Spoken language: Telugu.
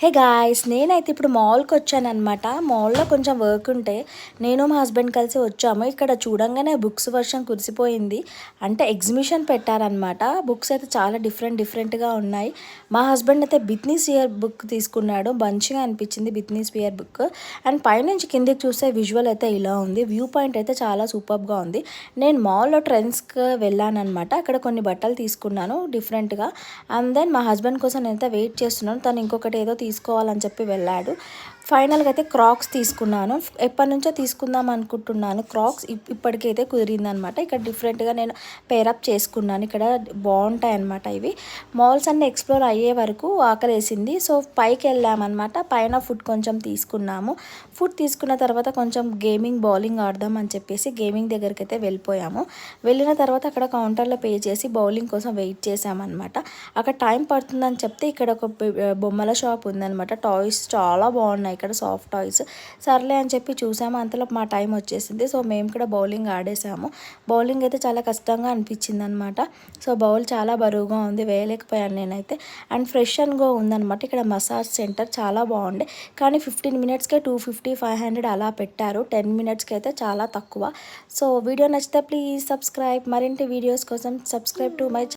హే గాయ్స్, నేనైతే ఇప్పుడు మాల్కి వచ్చానమాట. మాల్లో కొంచెం వర్క్ ఉంటే నేను మా హస్బెండ్ కలిసి వచ్చాము. ఇక్కడ చూడంగానే బుక్స్ వర్షం కురిసిపోయింది. అంటే ఎగ్జిబిషన్ పెట్టారనమాట. బుక్స్ అయితే చాలా డిఫరెంట్గా ఉన్నాయి. మా హస్బెండ్ అయితే బిత్నీ స్పియర్ బుక్ తీసుకున్నాడు. మంచిగా అనిపించింది బిత్నీ స్పియర్ బుక్. అండ్ పైనుంచి కిందికి చూస్తే విజువల్ అయితే ఇలా ఉంది. వ్యూ పాయింట్ అయితే చాలా సూపర్గా ఉంది. నేను మాల్లో ట్రెండ్స్కి వెళ్ళానమాట. అక్కడ కొన్ని బట్టలు తీసుకున్నాను డిఫరెంట్గా. అండ్ దెన్ మా హస్బెండ్ కోసం నేనైతే వెయిట్ చేస్తున్నాను. తను ఇంకొకటి ఏదో తీసుకోవాలని చెప్పి వెళ్ళాడు. ఫైనల్గా అయితే క్రాక్స్ తీసుకున్నాను. ఎప్పటి నుంచో తీసుకుందాం అనుకుంటున్నాను క్రాక్స్. ఇప్పటికైతే కుదిరిందనమాట. ఇక్కడ డిఫరెంట్గా నేను పేరప్ చేసుకున్నాను. ఇక్కడ బాగుంటాయి అన్నమాట ఇవి. మాల్స్ అన్నీ ఎక్స్ప్లోర్ అయ్యే వరకు ఆకలేసింది. సో పైకి వెళ్ళామన్నమాట. పైన ఫుడ్ కొంచెం తీసుకున్నాము. ఫుడ్ తీసుకున్న తర్వాత కొంచెం బౌలింగ్ ఆడదాం అని చెప్పేసి గేమింగ్ దగ్గరికి అయితే వెళ్ళిపోయాము. వెళ్ళిన తర్వాత అక్కడ కౌంటర్లో పే చేసి బౌలింగ్ కోసం వెయిట్ చేసామన్నమాట. అక్కడ టైం పడుతుందని చెప్తే ఇక్కడ ఒక బొమ్మల షాప్ ఉందన్నమాట. టాయ్స్ చాలా బాగున్నాయి ఇక్కడ, సాఫ్ట్ టాయ్స్. సర్లే అని చెప్పి చూసాము. అంతలో మా టైం వచ్చేసింది. సో మేము కూడా బౌలింగ్ ఆడేసాము. బౌలింగ్ అయితే చాలా కష్టంగా అనిపించింది అనమాట. సో బౌల్ చాలా బరువుగా ఉంది, వేయలేకపోయాను నేనైతే. అండ్ ఫ్రెష్ అండ్ గో ఉందన్నమాట. ఇక్కడ మసాజ్ సెంటర్ చాలా బాగుండే. కానీ 15 మినిట్స్కే 250, 500 అలా పెట్టారు. 10 మినిట్స్కి అయితే చాలా తక్కువ. సో వీడియో నచ్చితే ప్లీజ్ సబ్స్క్రైబ్. మరింటి వీడియోస్ కోసం సబ్స్క్రైబ్ టు మై